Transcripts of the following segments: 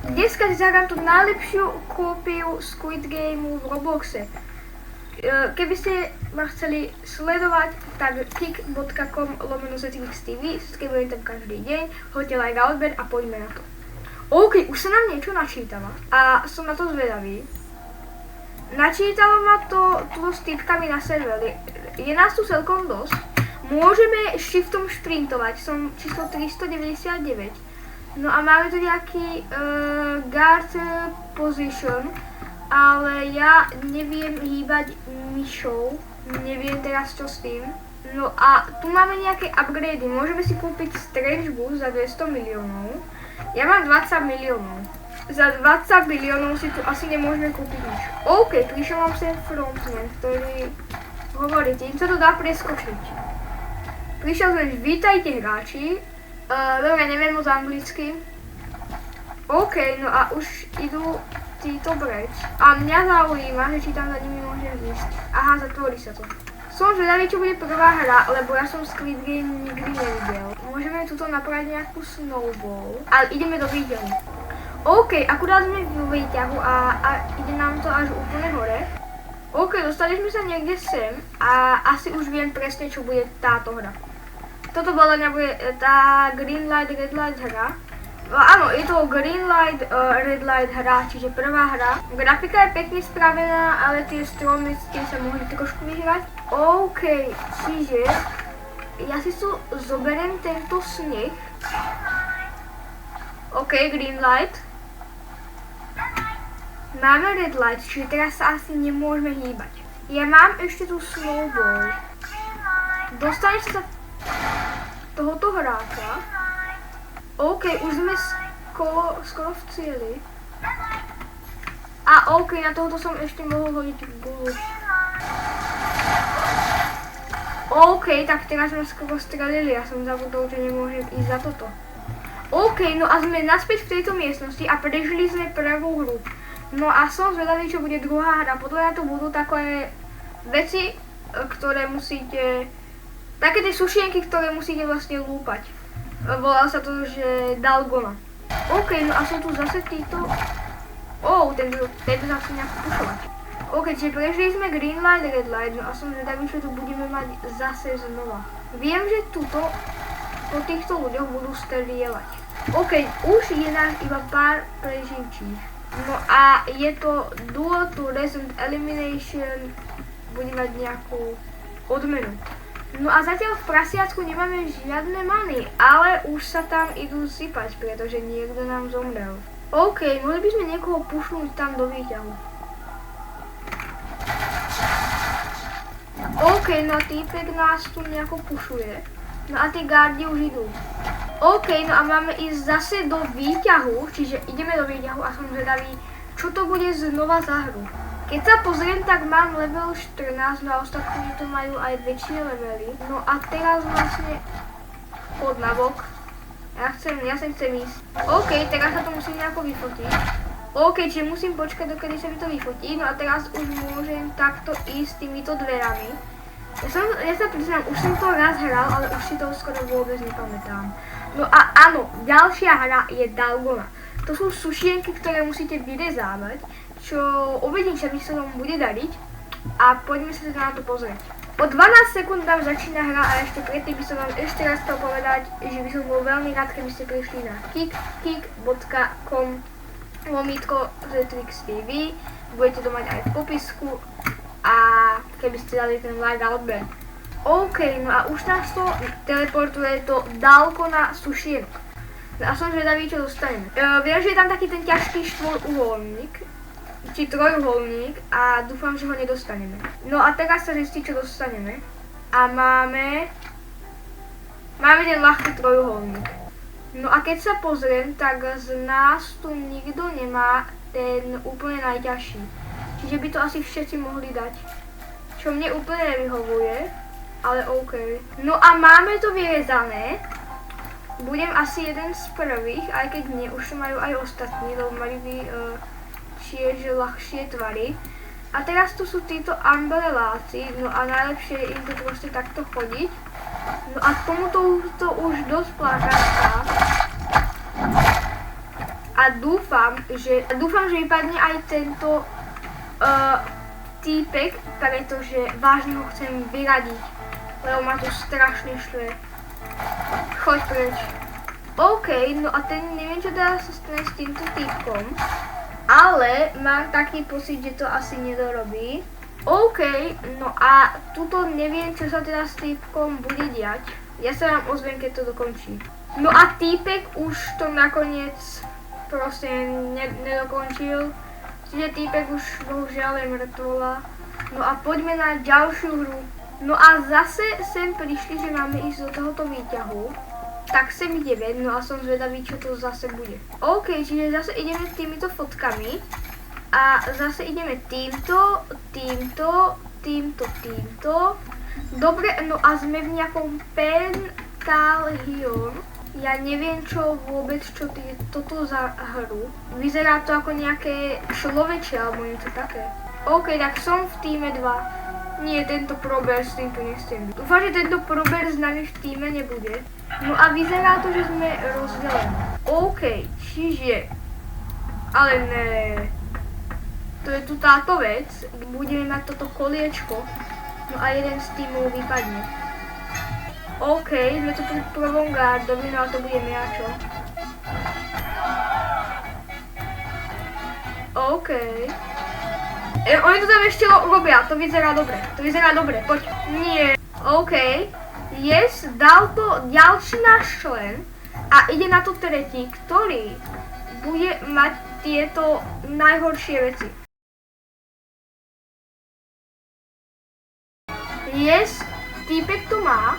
Dneska si zahrám tú najlepšiu kópiu Squid Gameu v Robloxe. Keby ste ma chceli sledovať, tak kick.com/ZXTV, subscribujem tam každý deň, hoďte like a odber a poďme na to. OK, už sa nám niečo načítava a som na to zvedavý. Načítalo ma to tu s typkami na serveri. Je nás tu celkom dosť. Môžeme shiftom šprintovať, som číslo 399. No a máme tu nejaký guard position, ale ja neviem hýbať myšou, neviem teraz čo s tým. No a tu máme nejaké upgrady, môžeme si kúpiť Strange Boost za 200 miliónov. Ja mám 20 miliónov. Za 20 miliónov si tu asi nemôžeme kúpiť nič. OK, prišiel vám sem frontman, ktorý hovorí, tým sa to dá preskočiť. Prišiel sem, vítajte hráči. Dobre, neviem moc anglicky. OK, no a už idú títo breč. A mňa zaujíma, že či tam za nimi môžem ísť. Aha, zatvorí sa to. Som zvedavý, čo bude prvá hra, lebo ja som Squid Game nikdy nevidel. Môžeme tuto napraviť nejakú snowball, ale ideme do výťahu. OK, akurát sme v výťahu a ide nám to až úplne hore. OK, dostali sme sa niekde sem a asi už viem presne, čo bude táto hra. Toto podľa mňa bude tá Green Light, Red Light hra. Áno, je to Green Light, Red Light hra, čiže prvá hra. Grafika je pekne spravená, ale tie stromy s tým sa mohli trošku vyhrať. OK, čiže ja si tu zoberiem tento sneh. OK, Green Light. Máme Red Light, čiže teraz sa asi nemôžeme hýbať. Ja mám ešte tu Snowball. Dostaneš sa tohoto hráča. OK, už sme skoro v cieli. A OK, na tohoto som ešte mohol hodiť bulu. OK, tak teraz sme skoro strelili, ja som zabudol, že nemôžem ísť za toto. OK, no a sme naspäť v tejto miestnosti a prežili sme prvú hru. No a som zvedavý, čo bude druhá hra. Podľa mňa to budú také veci, ktoré musíte... Také tie sušienky, ktoré musíte vlastne lúpať. Volá sa to, že Dalgona. OK, no a sú tu zase títo... tento začína pušovať. OK, čiže prežili sme Green Light, Red Light, no a som zvedavý, čo tu budeme mať zase znova. Viem, že tuto po týchto ľuďoch budú strieľať. OK, už je nás iba pár preživčích. No a je to Duo to Result Elimination, bude mať nejakú odmenu. No a zatiaľ v prasiacku nemáme žiadne many, ale už sa tam idú sypať, pretože niekto nám zomrel. OK, mohli by sme niekoho pušnúť tam do výťahu. OK, no týpek nás tu nejako pušuje. No a tí gardi už idú. OK, no a máme ísť zase do výťahu, čiže ideme do výťahu a som zvedavý, čo to bude znova za hru. Keď sa pozriem, tak mám level 14, no a ostatní tu majú aj väčšie levely. No a teraz vlastne chod na bok. Ja sem chcem ísť. OK, teraz sa to musím nejako vyfotiť. OK, čiže musím počkať, dokedy sa mi to vyfotí. No a teraz už môžem takto ísť týmito dverami. Ja sa priznám, už som to raz hral, ale už si to skoro vôbec nepamätám. No a áno, ďalšia hra je Dalgona. To sú sušienky, ktoré musíte vyrezávať, čo uvidím, čo mi sa vám bude dariť a poďme sa na to pozrieť. O 12 sekúnd nám začína hra a ešte predtým by som vám ešte raz chcel povedať, že by som bol veľmi rád, keby ste prišli na kick.com/ZXTV, budete to mať aj v popisku a keby ste dali ten like a odber. OK, no a už nás to teleportuje do Dalgona sušienok. No a som zvedavý, čo dostaneme. Viem, že je tam taký ten ťažký štvoruholník, či trojuholník a dúfam, že ho nedostaneme. No a teraz sa zistí, čo dostaneme. A máme ten ľahký trojuholník. No a keď sa pozriem, tak z nás tu nikto nemá ten úplne najťažší. Čiže by to asi všetci mohli dať. Čo mne úplne nevyhovuje, ale OK. No a máme to vyrezané. Budem asi jeden z prvých, aj keď nie, už majú aj ostatní, lebo majú tiež ľahšie tvary. A teraz tu sú títo umbreláci, no a najlepšie je im to proste takto chodiť. No a tomuto to už dosť pláčačká. a dúfam, že vypadne aj tento týpek, pretože vážne ho chcem vyradiť, lebo ma to strašne štve. Choď preč. OK, no a ten neviem, čo teraz sa stane s týmto týpkom, ale mám taký pocit, že to asi nedorobí. OK, no a tuto neviem, čo sa teda s týpkom bude diať. Ja sa vám ozviem, keď to dokončí. No a týpek už to nakoniec proste nedokončil. Čiže týpek už bohužiaľ je mŕtvola. No a poďme na ďalšiu hru. No a zase sem prišli, že máme ísť do tohoto výťahu. Tak sem ideme, no a som zvedavý, čo to zase bude. OK, čiže zase ideme týmito fotkami. A zase ideme týmto. Dobre, no a sme v nejakom Pentalion. Ja neviem vôbec, čo je toto za hru. Vyzerá to ako nejaké človečie alebo niečo také. OK, tak som v týme 2. Nie, tento prober s týmto nechcem byť. Dúfam, že tento prober s nami v týme nebude. No a vyzerá to, že sme rozdelení. OK, čiže... Ale ne. To je tu táto vec, kde budeme mať toto koliečko. No a jeden z týmov vypadne. OK, sme tu pri prvom gardovi, no a to bude miačo. OK. Oni to tam ešte robia, to vyzerá dobre, poď. Nie. OK. Yes, dal to ďalší náš člen a ide na to tretí, ktorý bude mať tieto najhoršie veci. Yes, týpek to má.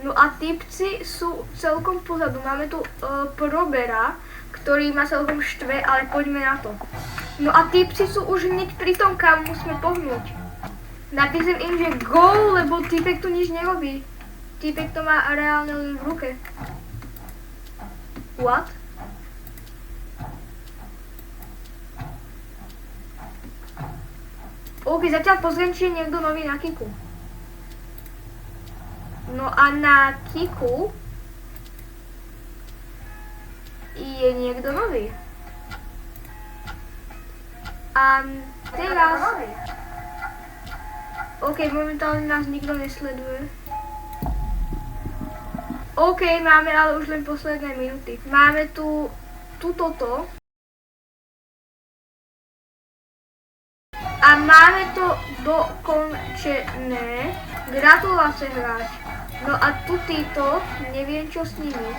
No a týpci sú celkom pozadu. Máme tu probera, ktorý ma celkom štve, ale poďme na to. No a týpci sú už hneď pri tom, kam musíme pohnúť. Napíšem im, že go, lebo týpek tu nič nerobí. Týpek to má reálne len v ruke. What? OK, zatiaľ pozriem, či je niekto nový na Kiku. No a na Kiku je niekto nový. A teraz... OK, momentálne nás nikto nesleduje. OK, máme ale už len posledné minúty. Máme tu toto. A máme to dokončené. Gratulácie, hráč. No a tu títo, neviem čo s nimi.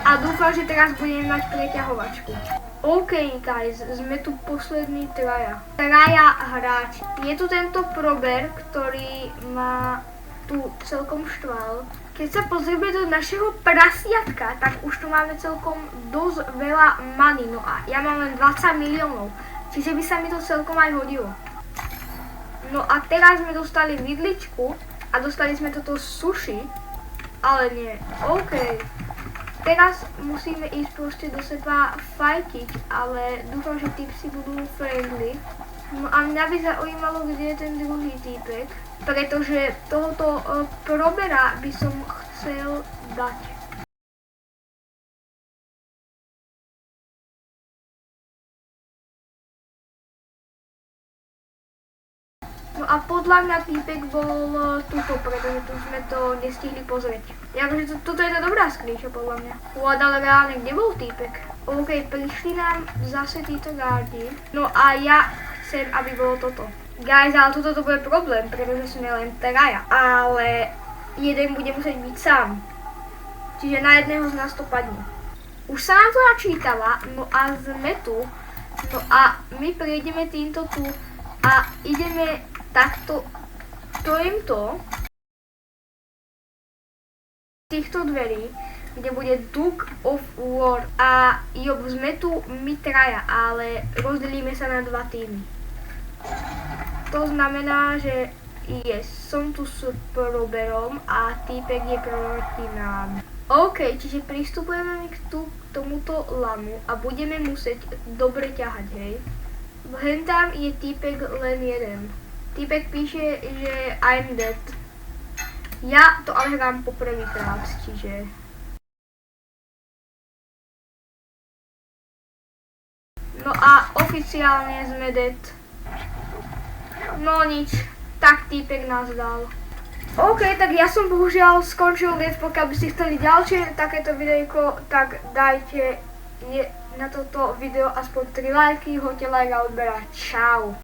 A dúfam, že teraz budeme mať preťahovačku. OK, guys, sme tu poslední traja. Traja hráči. Je tu tento prober, ktorý ma tu celkom štval. Keď sa pozrieme do našeho prasiatka, tak už tu máme celkom dosť veľa money. No a ja mám len 20 miliónov. Čiže by sa mi to celkom aj hodilo. No a teraz sme dostali vidličku a dostali sme toto sushi, ale nie. OK. Teraz musíme ísť proste do seba fajtiť, ale dúfam, že tipsy budú friendly. No a mňa by zaujímalo, kde je ten druhý týpek, pretože tohoto probera by som chcel dať. No a podľa mňa týpek bol tuto, pretože tu sme to nestihli pozrieť. Jakože toto je to dobrá skríča podľa mňa. Ale reálne, kde bol týpek? OK, prišli nám zase títo gardi. No a ja chcem, aby bolo toto. Guys, ale toto bude problém, pretože sme len traja. Ale jeden bude musieť byť sám. Čiže na jedného z nás to padne. Už sa nám to načítala, no a sme tu. No a my prejdeme týmto tu a ideme takto, stojím to týchto dverí, kde bude Duke of War a jo, sme tu my traja, ale rozdelíme sa na dva týmy. To znamená, že som tu s proberom a týpek je proti nám. OK, čiže pristupujeme k tomuto lamu a budeme musieť dobre ťahať, hej. Hentam je týpek len jeden. Týpek píše, že I'm dead. Ja to ale hrám poprvýkrát, čiže No a oficiálne sme dead. No nič, tak týpek nás dal. OK, tak ja som bohužiaľ skončil dead, pokiaľ by ste chceli ďalšie takéto videjko, tak dajte na toto video aspoň 3 lajky, hoďte like a odber a čau.